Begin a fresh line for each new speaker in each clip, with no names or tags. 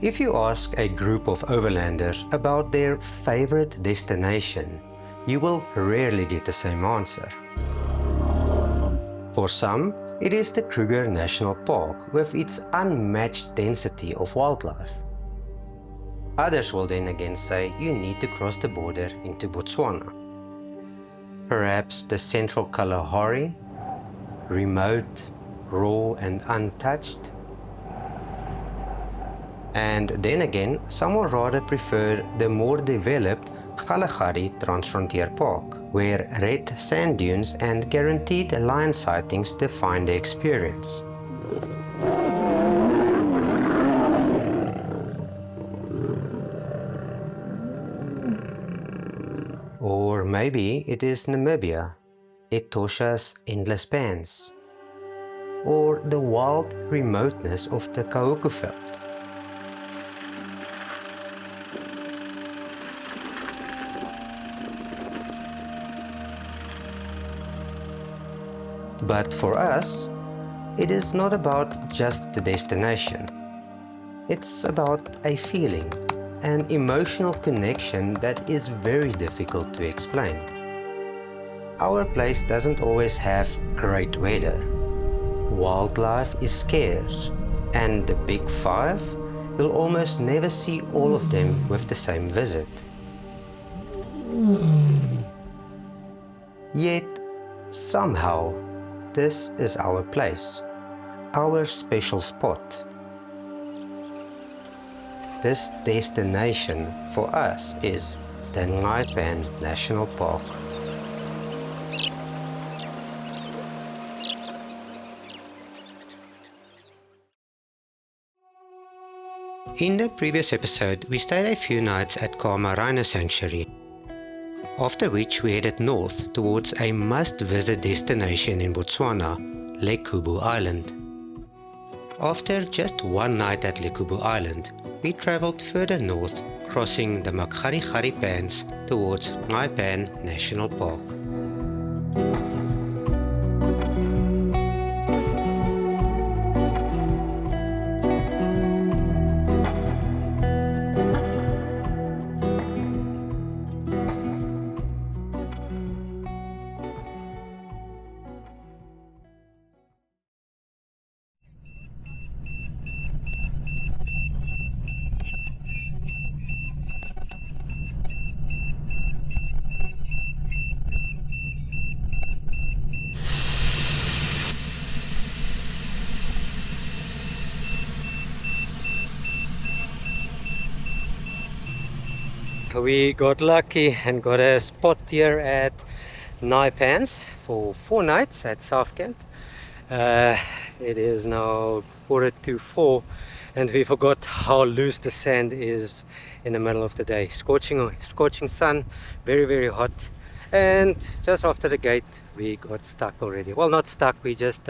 If you ask a group of overlanders about their favorite destination, you will rarely get the same answer. For some, it is the Kruger National Park with its unmatched density of wildlife. Others will then again say you need to cross the border into Botswana. Perhaps the Central Kalahari, remote, raw and untouched. And then again, some will rather prefer the more developed Makgadikgadi Transfrontier Park, where red sand dunes and guaranteed lion sightings define the experience. Or maybe it is Namibia, Etosha's endless pans, or the wild remoteness of the Kahuku veld. But for us, it is not about just the destination. It's about a feeling, an emotional connection that is very difficult to explain. Our place doesn't always have great weather. Wildlife is scarce, and the big five, you'll almost never see all of them with the same visit. Yet, somehow, this is our place, our special spot. This destination for us is the Nxai Pan National Park. In the previous episode, we stayed a few nights at Kama Rhino Sanctuary, after which we headed north towards a must-visit destination in Botswana, Lake Kubu Island. After just one night at Lake Kubu Island, we travelled further north, crossing the Makgadikgadi Pans towards Nxai Pan National Park. We got lucky and got a spot here at Nxai Pans for 4 nights at South Camp. It is now 3:45 and we forgot how loose the sand is in the middle of the day. Scorching sun, very hot, and just after the gate we got stuck already. Well, not stuck, we just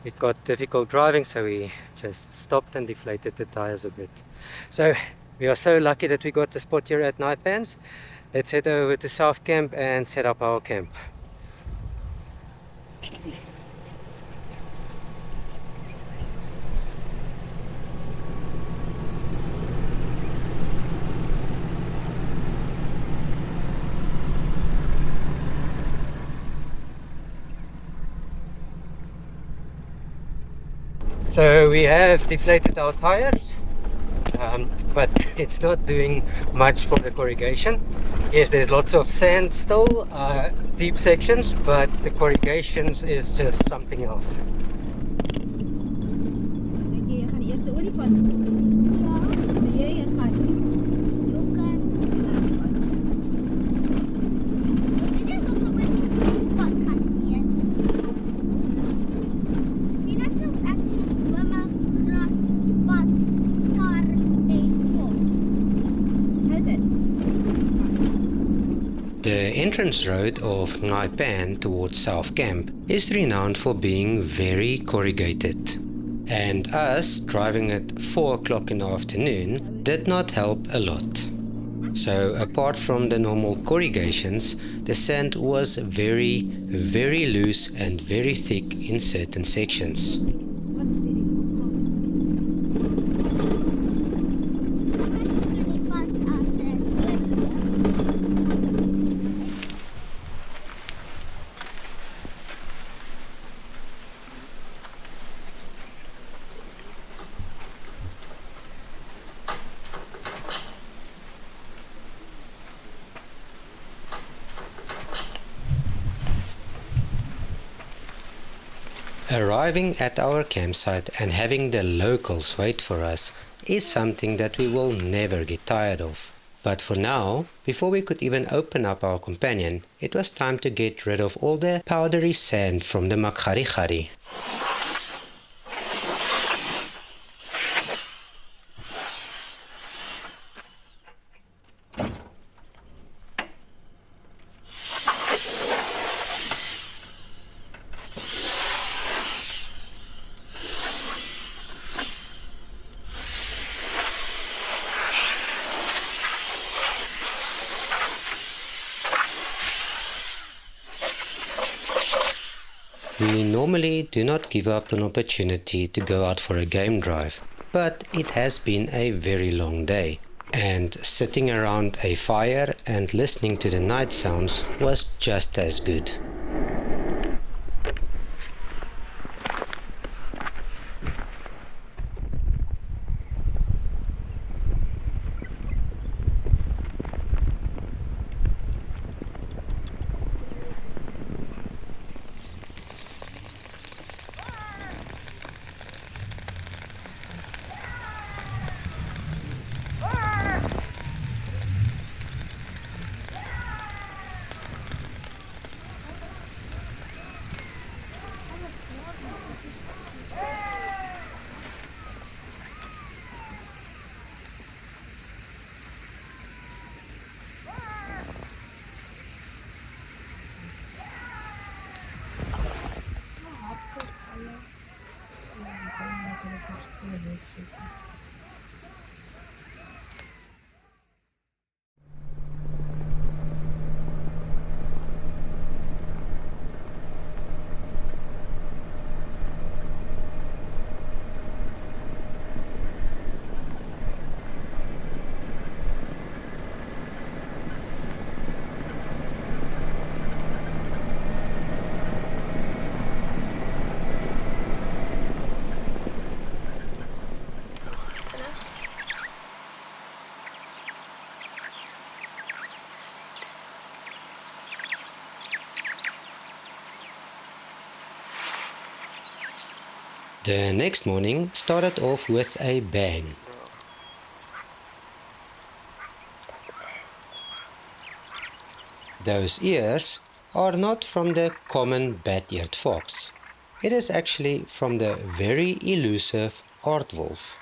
it got difficult driving, so we just stopped and deflated the tires a bit. So we are so lucky that we got the spot here at Nxai Pans. Let's head over to South Camp and set up our camp. So we have deflated our tires. But it's not doing much for the corrugation. Yes, there's lots of sand still, deep sections, but the corrugations is just something else. The entrance road of Nxai Pan towards South Camp is renowned for being very corrugated, and us driving at 4 o'clock in the afternoon did not help a lot. So apart from the normal corrugations, the sand was very loose and very thick in certain sections. Arriving at our campsite and having the locals wait for us is something that we will never get tired of. But for now, before we could even open up our companion, it was time to get rid of all the powdery sand from the Makgadikgadi. We normally do not give up an opportunity to go out for a game drive, but it has been a very long day, and sitting around a fire and listening to the night sounds was just as good. The next morning started off with a bang. Those ears are not from the common bat-eared fox. It is actually from the very elusive aardwolf.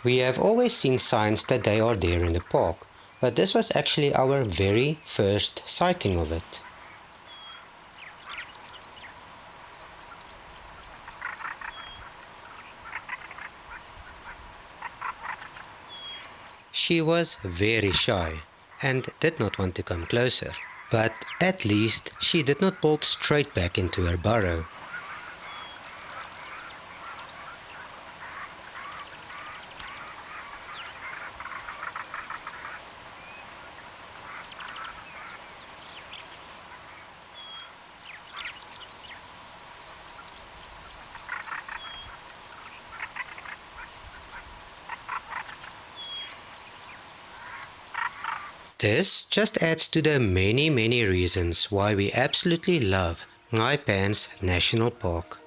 We have always seen signs that they are there in the park, but this was actually our very first sighting of it. She was very shy and did not want to come closer, but at least she did not bolt straight back into her burrow. This just adds to the many reasons why we absolutely love Nxai Pan National Park.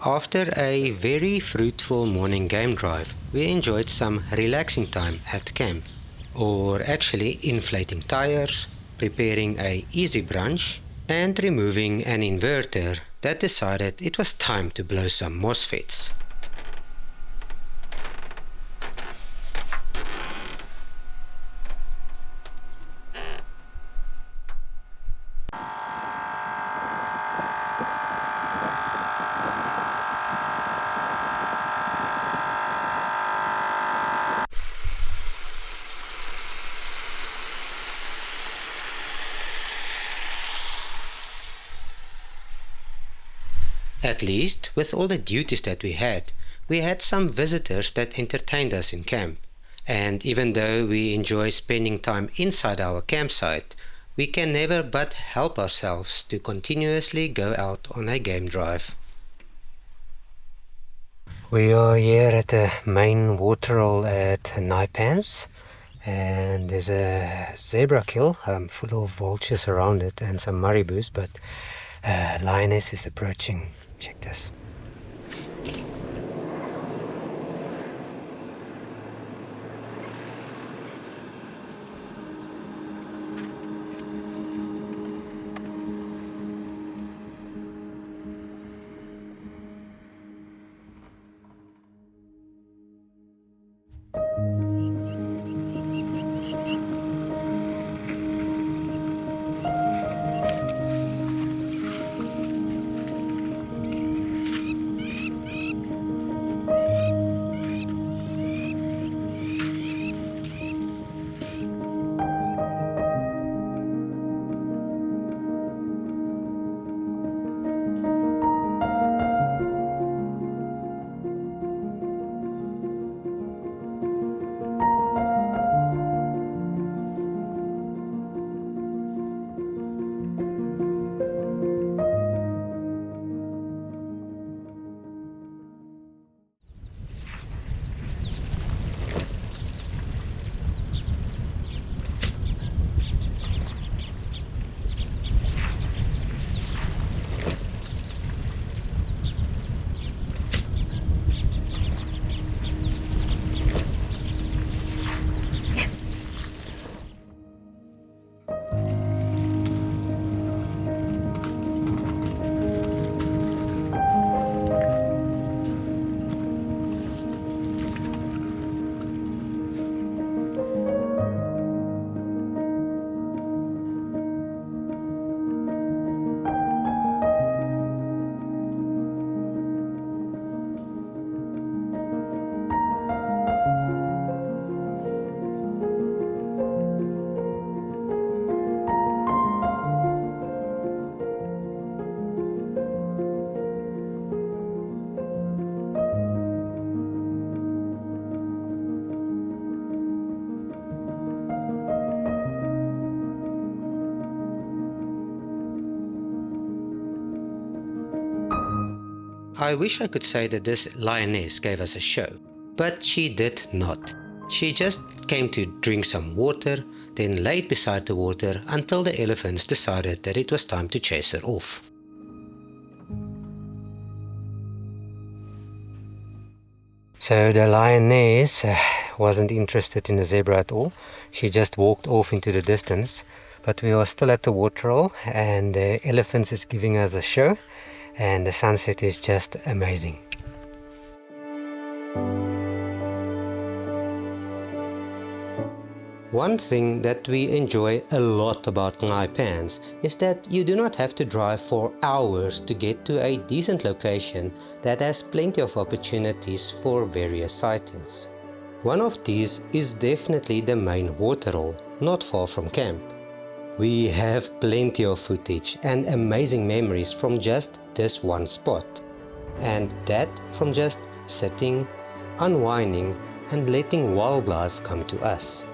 After a very fruitful morning game drive, we enjoyed some relaxing time at camp, or actually inflating tires, preparing a easy brunch, and removing an inverter that decided it was time to blow some MOSFETs. At least, with all the duties that we had some visitors that entertained us in camp. And even though we enjoy spending time inside our campsite, we can never but help ourselves to continuously go out on a game drive. We are here at the main waterhole at Nxai Pans, and there's a zebra kill full of vultures around it and some maribus, but lioness is approaching. Check this. I wish I could say that this lioness gave us a show, but she did not. She just came to drink some water, then laid beside the water until the elephants decided that it was time to chase her off. So the lioness wasn't interested in the zebra at all. She just walked off into the distance. But we are still at the waterhole, and the elephants is giving us a show, and the sunset is just amazing. One thing that we enjoy a lot about Nxai Pans is that you do not have to drive for hours to get to a decent location that has plenty of opportunities for various sightings. One of these is definitely the main waterhole, not far from camp. We have plenty of footage and amazing memories from just this one spot. And that from just sitting, unwinding, and letting wildlife come to us.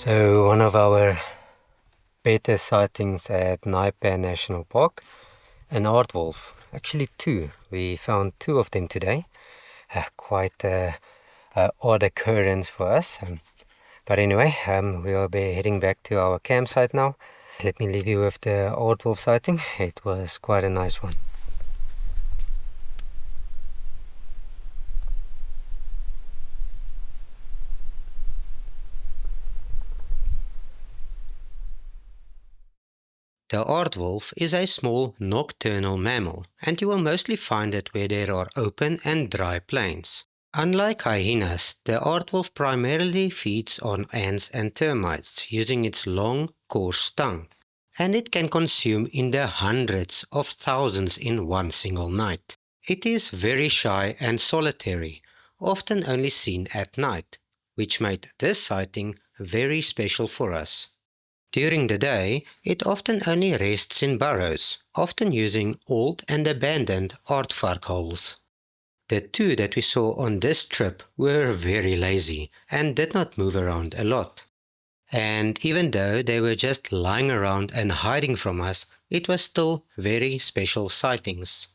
So one of our better sightings at Nxai Pan National Park, an aardwolf. Actually two. We found two of them today. Quite odd occurrence for us. But anyway, we'll be heading back to our campsite now. Let me leave you with the aardwolf sighting. It was quite a nice one. The aardwolf is a small nocturnal mammal, and you will mostly find it where there are open and dry plains. Unlike hyenas, the aardwolf primarily feeds on ants and termites using its long, coarse tongue, and it can consume in the hundreds of thousands in one single night. It is very shy and solitary, often only seen at night, which made this sighting very special for us. During the day, it often only rests in burrows, often using old and abandoned aardvark holes. The two that we saw on this trip were very lazy and did not move around a lot. And even though they were just lying around and hiding from us, it was still very special sightings.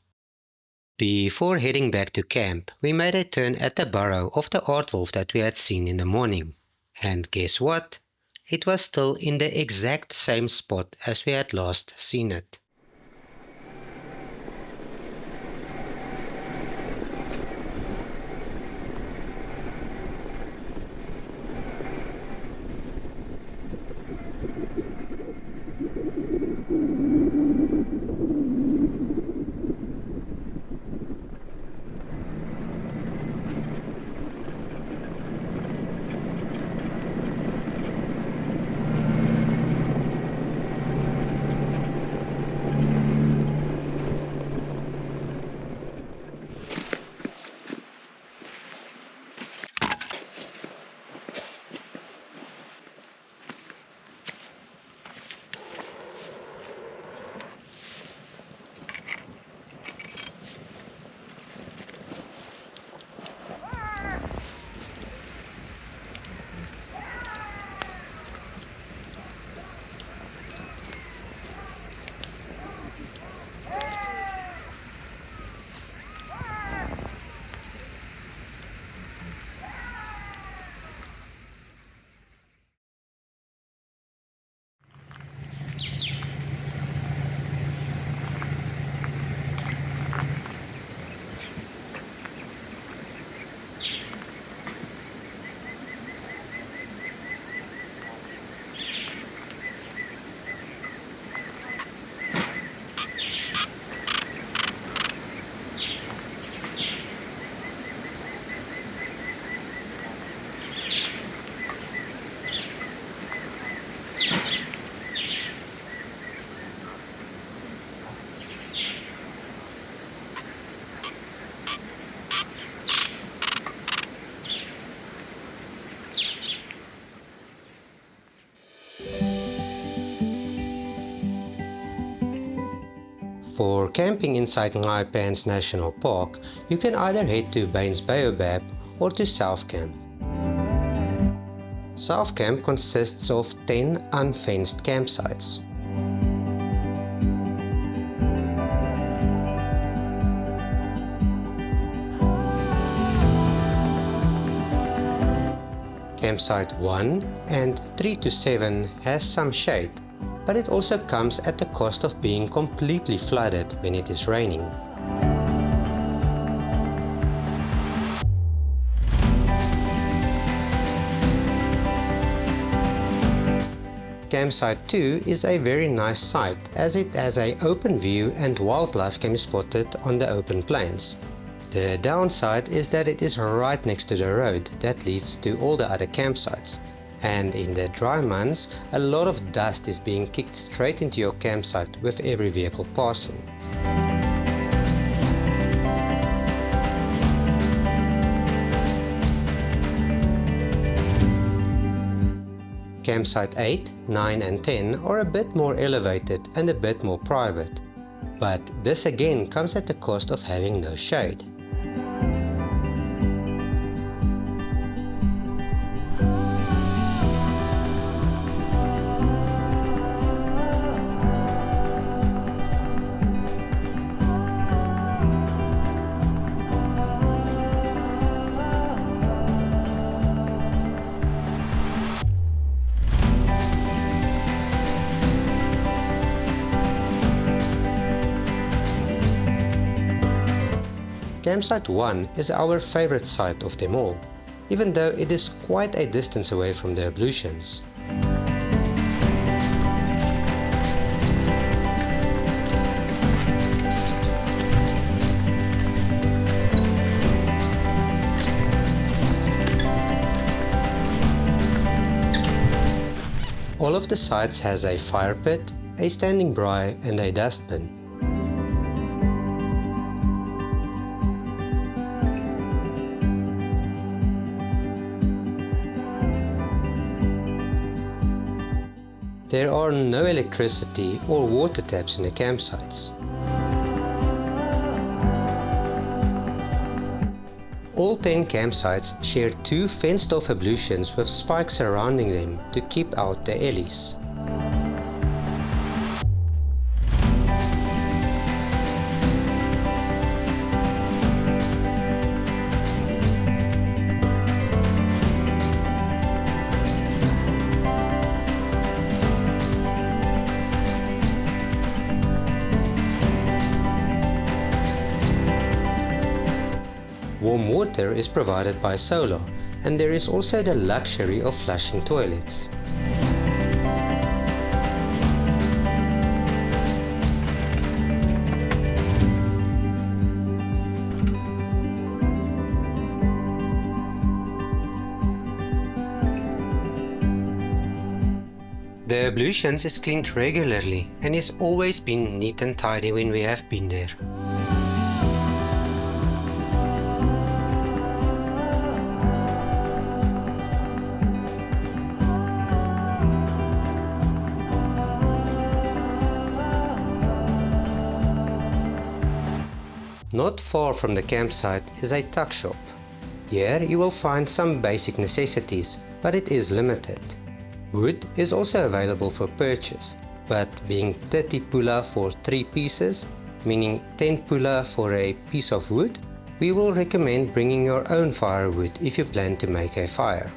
Before heading back to camp, we made a turn at the burrow of the aardwolf that we had seen in the morning. And guess what? It was still in the exact same spot as we had last seen it. For camping inside Nxai Pan National Park, you can either head to Baines Baobab or to South Camp. South Camp consists of 10 unfenced campsites. Campsite 1 and 3 to 7 has some shade, but it also comes at the cost of being completely flooded when it is raining. Campsite 2 is a very nice site as it has an open view and wildlife can be spotted on the open plains. The downside is that it is right next to the road that leads to all the other campsites, and in the dry months a lot of dust is being kicked straight into your campsite with every vehicle passing. Campsite 8, 9 and 10 are a bit more elevated and a bit more private, but this again comes at the cost of having no shade. Campsite 1 is our favorite site of them all, even though it is quite a distance away from the ablutions. All of the sites has a fire pit, a standing braai and a dustbin. There are no electricity or water taps in the campsites. All 10 campsites share 2 fenced-off ablutions with spikes surrounding them to keep out the ellies. Warm water is provided by solar, and there is also the luxury of flushing toilets. The ablutions is cleaned regularly and is always been neat and tidy when we have been there. Not far from the campsite is a tuck shop. Here you will find some basic necessities, but it is limited. Wood is also available for purchase, but being 30 pula for 3 pieces, meaning 10 pula for a piece of wood, we will recommend bringing your own firewood if you plan to make a fire.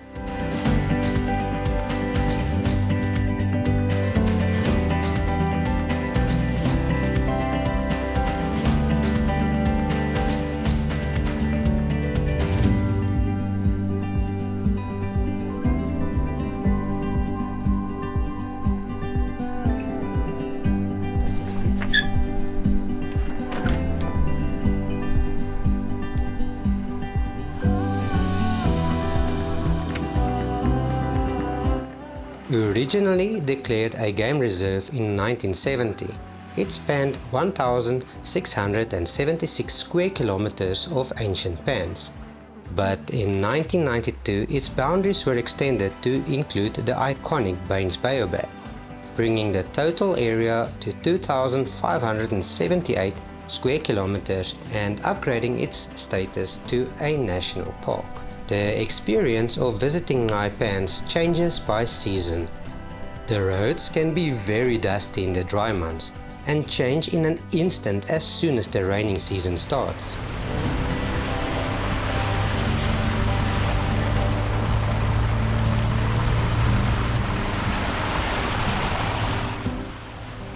Originally declared a game reserve in 1970, it spanned 1,676 square kilometers of ancient pans. But in 1992 its boundaries were extended to include the iconic Baines Baobab. bringing the total area to 2,578 square kilometers and upgrading its status to a national park. The experience of visiting Nxai Pans changes by season. The roads can be very dusty in the dry months and change in an instant as soon as the raining season starts.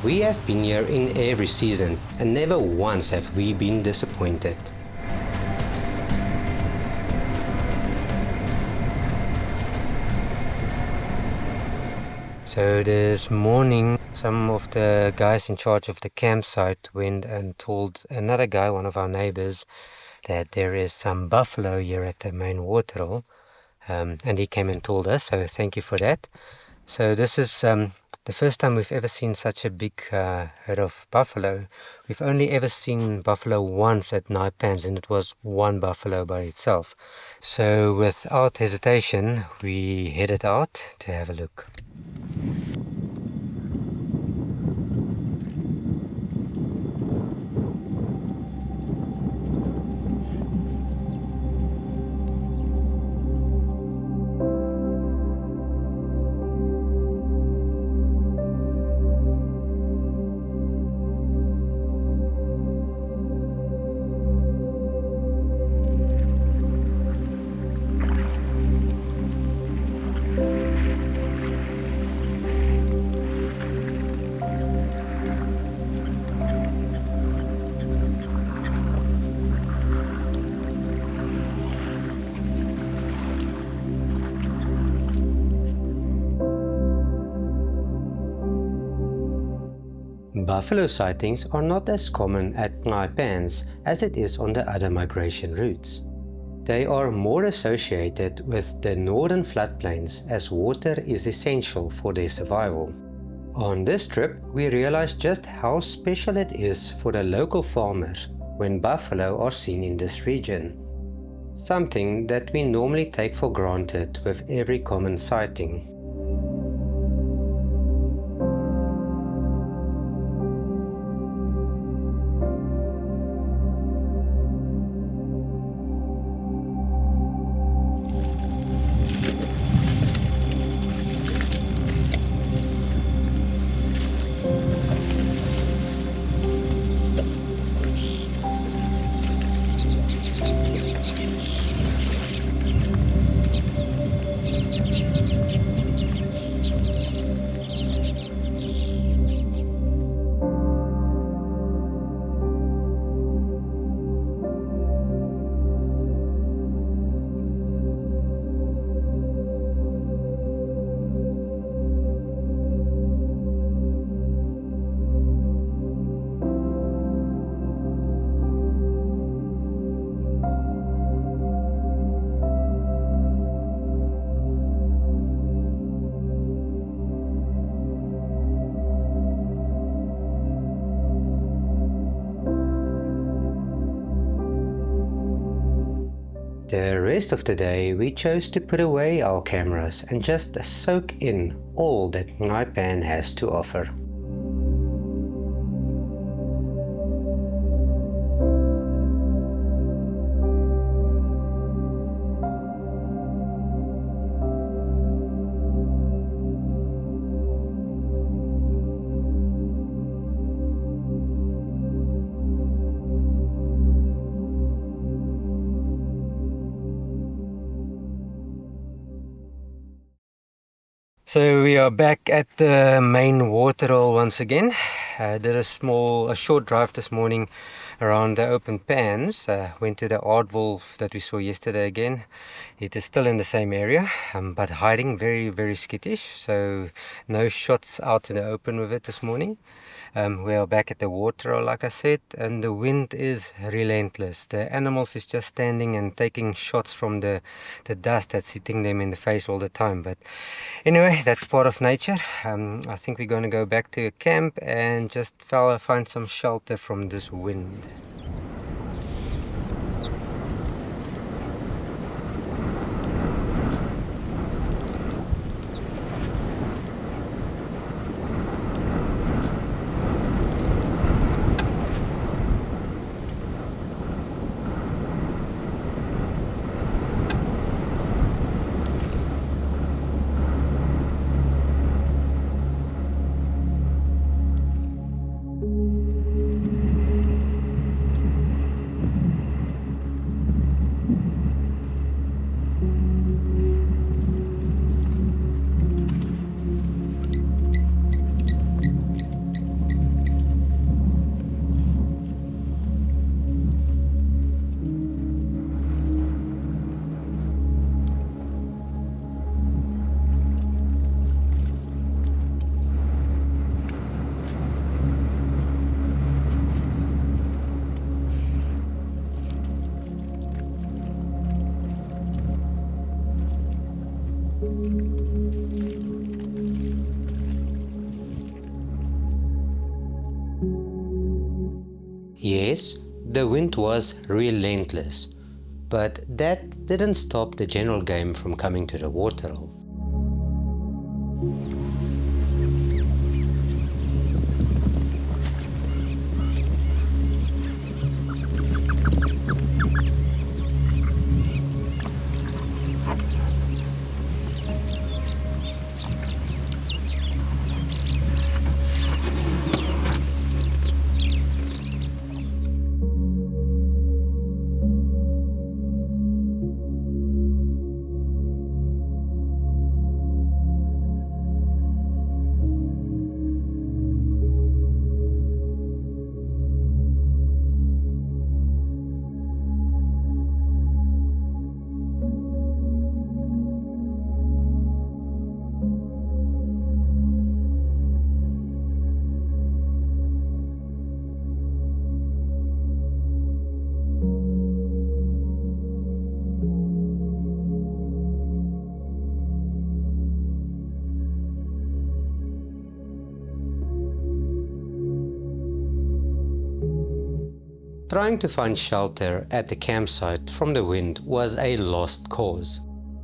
We have been here in every season and never once have we been disappointed. So this morning, some of the guys in charge of the campsite went and told another guy, one of our neighbors, that there is some buffalo here at the main waterhole. And he came and told us, so thank you for that. So this is the first time we've ever seen such a big herd of buffalo. We've only ever seen buffalo once at Nxai Pans, and it was one buffalo by itself. So without hesitation, we headed out to have a look. Buffalo sightings are not as common at Nxai Pans as it is on the other migration routes. They are more associated with the northern floodplains as water is essential for their survival. On this trip, we realized just how special it is for the local farmers when buffalo are seen in this region. Something that we normally take for granted with every common sighting. The rest of the day we chose to put away our cameras and just soak in all that Nxai Pan has to offer. So we are back at the main waterhole once again. Did a short drive this morning around the open pans. Went to the AARDWOLF that we saw yesterday again. It is still in the same area, but hiding very, very skittish. So no shots out in the open with it this morning. We are back at the waterhole, like I said, and the wind is relentless. The animals is just standing and taking shots from the dust that's hitting them in the face all the time. But anyway, that's part of nature. I think we're going to go back to a camp and just find some shelter from this wind. Yes, the wind was relentless, but that didn't stop the general game from coming to the waterhole. Trying to find shelter at the campsite from the wind was a lost cause,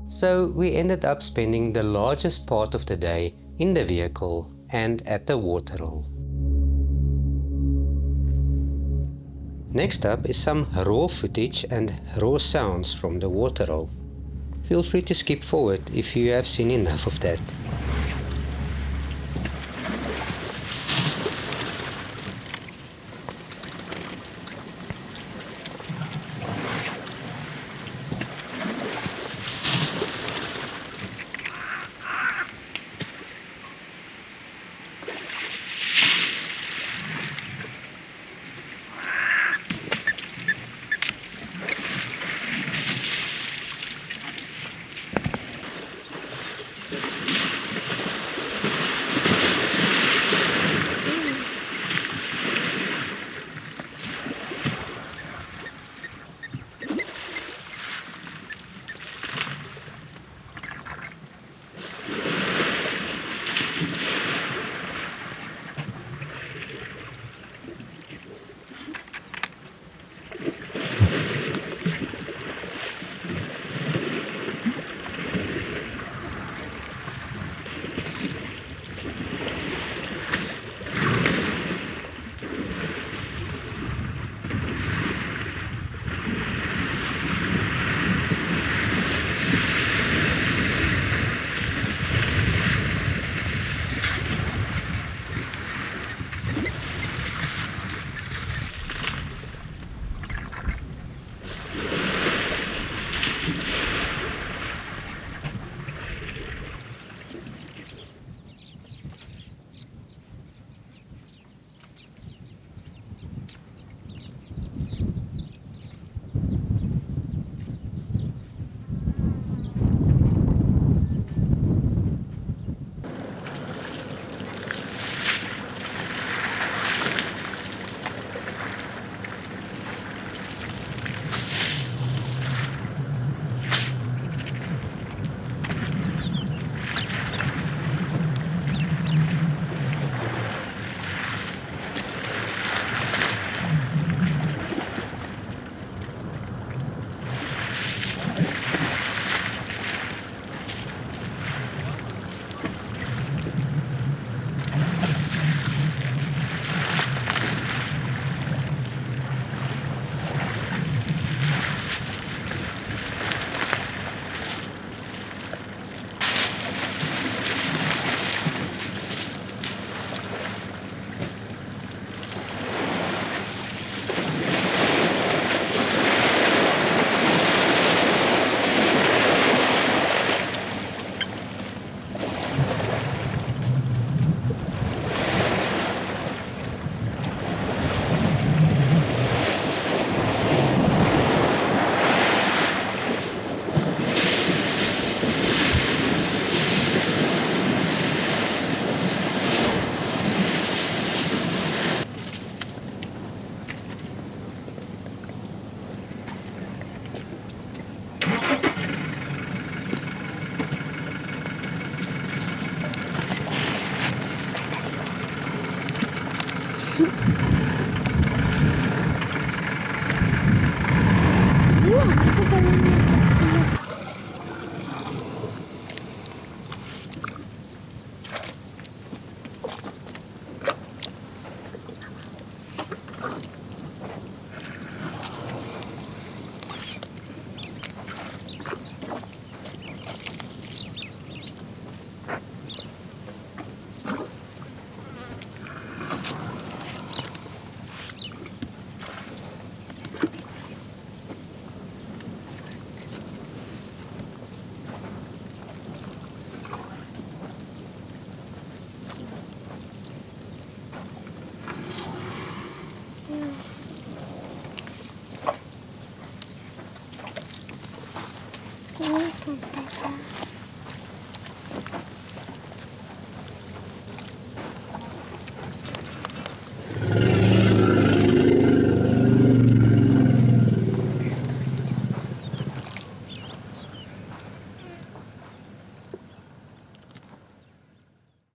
so we ended up spending the largest part of the day in the vehicle and at the waterhole. Next up is some raw footage and raw sounds from the waterhole. Feel free to skip forward if you have seen enough of that.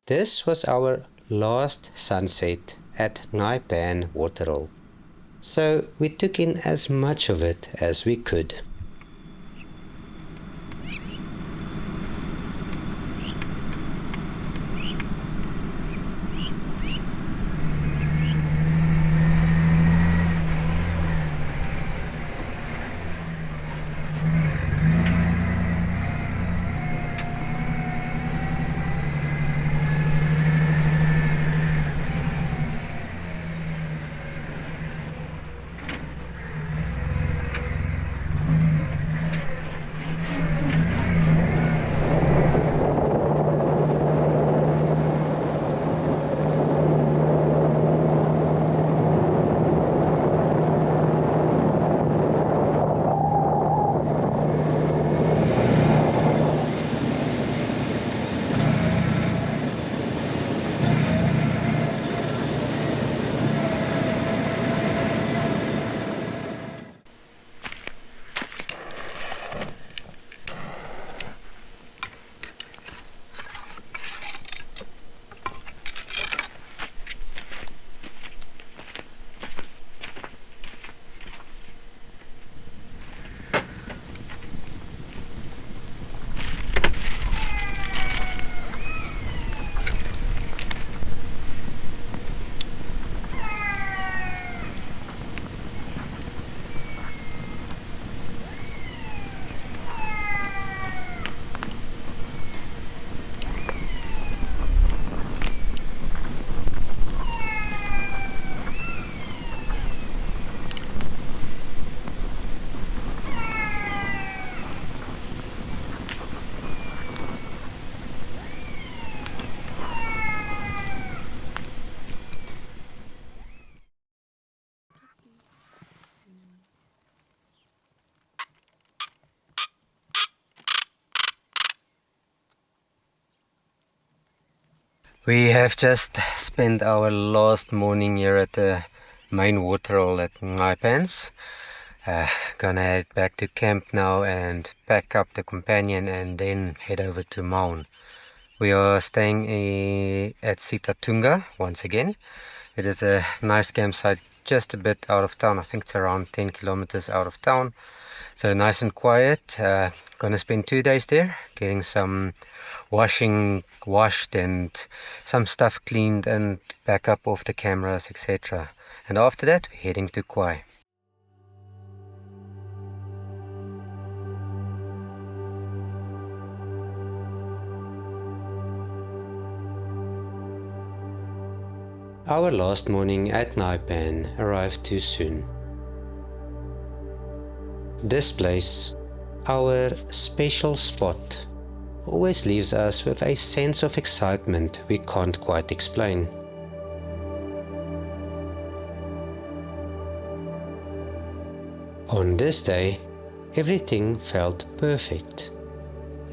This was our last sunset at Nxai Pan waterhole, so we took in as much of it as we could.
We have just spent our last morning here at the main waterhole at Nxai Pans. Gonna head back to camp now and pack up the companion and then head over to Maun. We are staying at Sitatunga once again. It is a nice campsite just a bit out of town. I think it's around 10 kilometers out of town. So nice and quiet. Gonna spend 2 days there, getting some washed and some stuff cleaned and back up off the cameras, etc. And after that, we're heading to Kwai.
Our last morning at Nxai Pan arrived too soon. This place, our special spot, always leaves us with a sense of excitement we can't quite explain. On this day, everything felt perfect.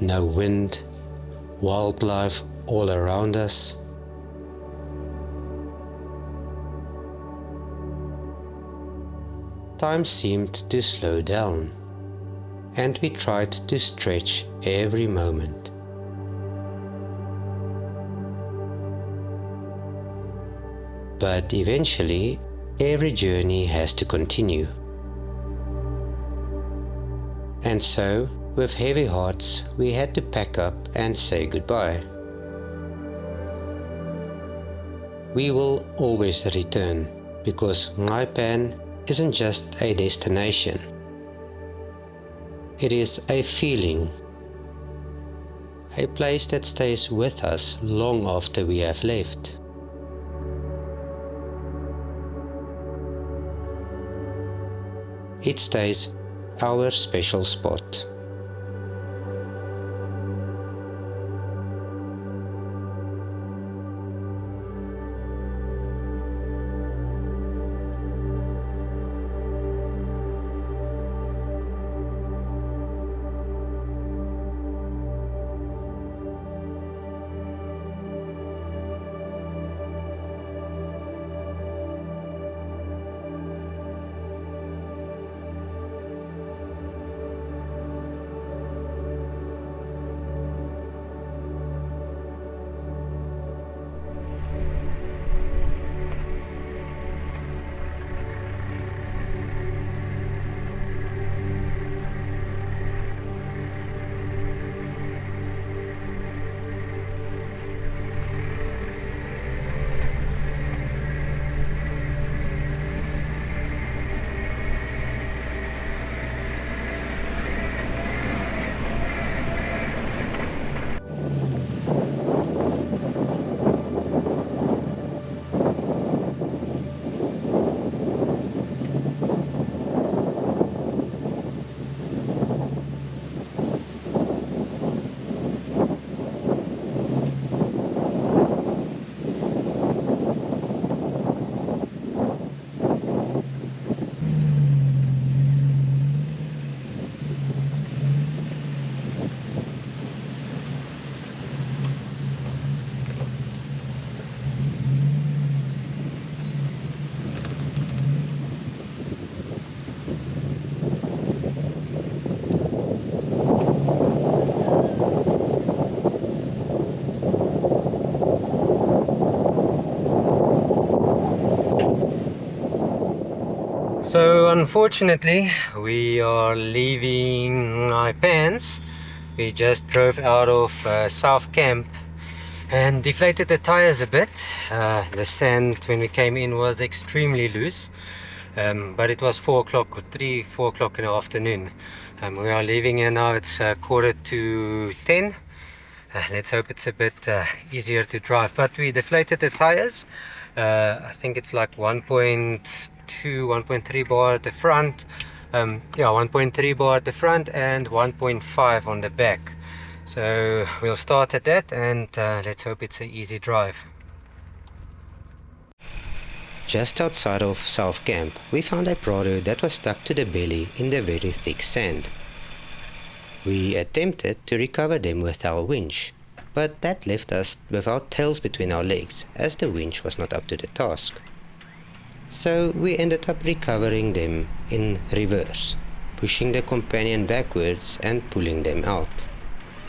No wind, wildlife all around us. Time seemed to slow down, and we tried to stretch every moment. But eventually, every journey has to continue. And so, with heavy hearts, we had to pack up and say goodbye. We will always return, because Nxai Pan isn't just a destination. It is a feeling, a place that stays with us long after we have left. It stays our special spot.
So unfortunately we are leaving Nxai Pans. We just drove out of South Camp and deflated the tires a bit. The sand when we came in was extremely loose, but it was 4 o'clock or 4 o'clock in the afternoon. We are leaving here now. It's 9:45. Let's hope it's a bit easier to drive, but we deflated the tires. I think it's like 1.2 1.3 bar at the front, 1.3 bar at the front and 1.5 on the back. So we'll start at that, and let's hope it's an easy drive.
Just outside of South Camp, we found a Prado that was stuck to the belly in the very thick sand. We attempted to recover them with our winch, but that left us with our tails between our legs as the winch was not up to the task. So we ended up recovering them in reverse, pushing the companion backwards and pulling them out.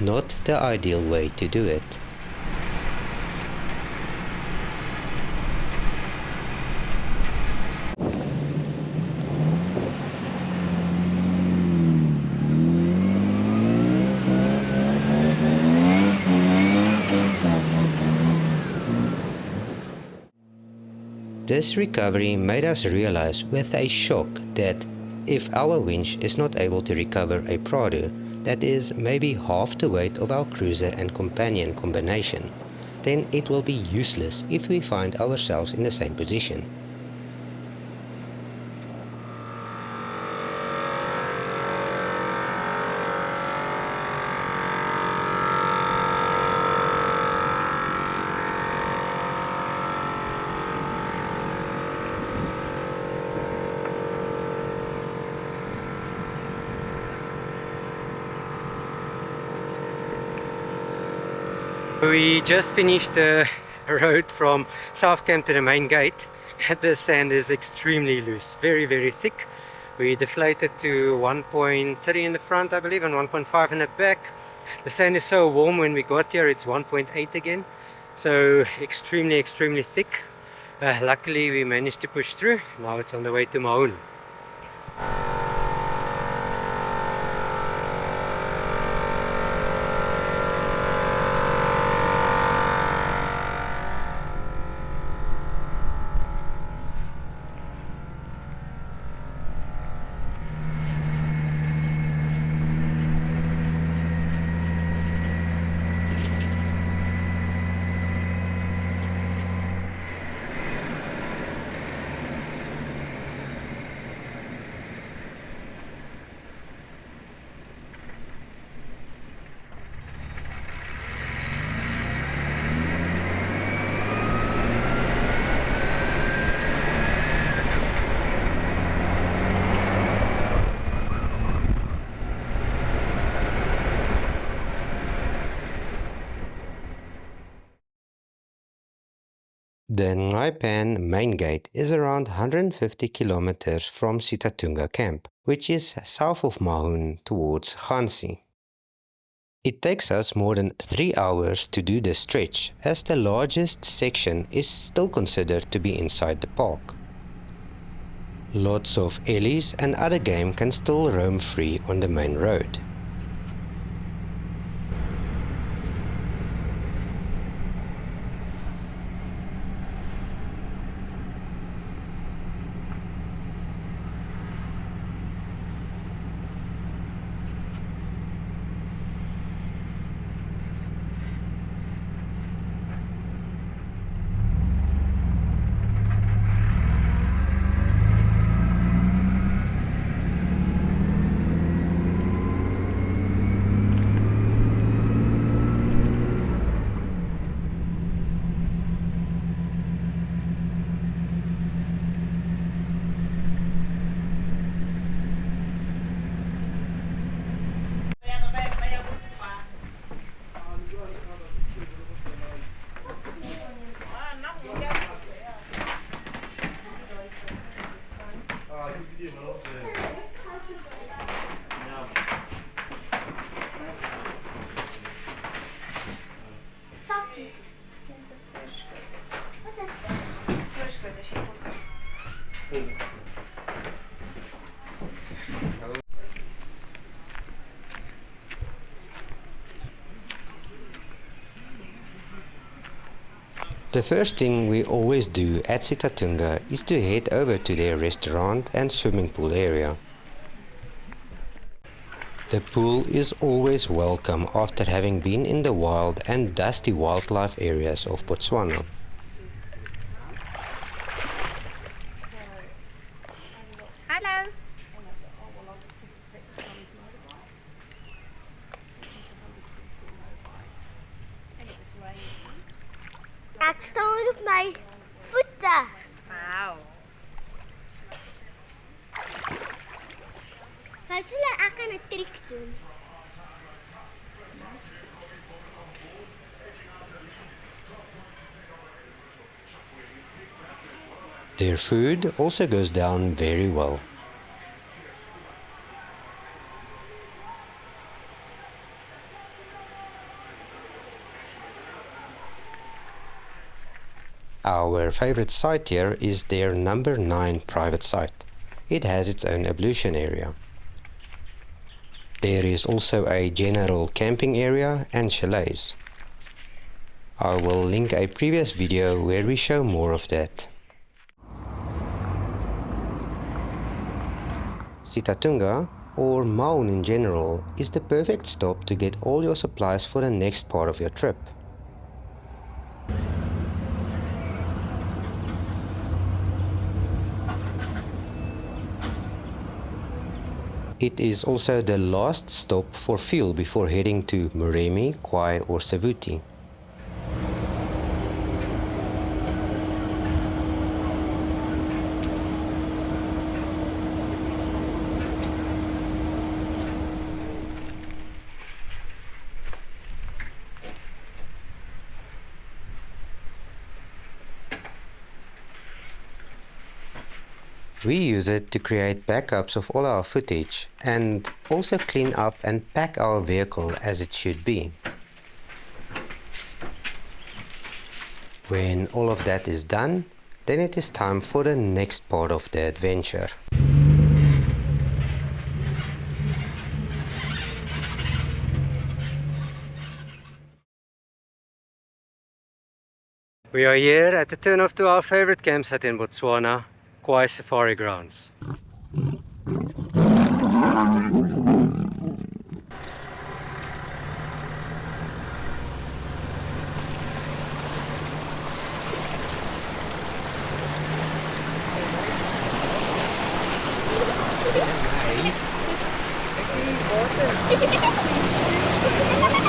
Not the ideal way to do it. This recovery made us realize with a shock that if our winch is not able to recover a Prado that is maybe half the weight of our cruiser and companion combination, then it will be useless if we find ourselves in the same position.
We just finished the road from South Camp to the main gate. The sand is extremely loose, very thick. We deflated to 1.3 in the front, I believe, and 1.5 in the back. The sand is so warm. When we got here it's 1.8 again, so extremely thick. Luckily we managed to push through. Now it's on the way to Mahun.
The Nxai Pan main gate is around 150 kilometers from Sitatunga camp, which is south of Mahun towards Nxai. It takes us more than 3 hours to do the stretch, as the largest section is still considered to be inside the park. Lots of ellies and other game can still roam free on the main road. The first thing we always do at Sitatunga is to head over to their restaurant and swimming pool area. The pool is always welcome after having been in the wild and dusty wildlife areas of Botswana.
Hello.
Ek staan op my voete.
Wow.
Wys hulle ek kan 'n triek doen.
Their food also goes down very well. Our favorite site here is their number 9 private site. It has its own ablution area. There is also a general camping area and chalets. I will link a previous video where we show more of that. Sitatunga, or Maun in general, is the perfect stop to get all your supplies for the next part of your trip. It is also the last stop for fuel before heading to Moremi, Kwai or Savuti. We use it to create backups of all our footage and also clean up and pack our vehicle as it should be. When all of that is done, then it is time for the next part of the adventure.
We are here at the turn off to our favorite campsite in Botswana, Kwai Safari Grounds.
Water.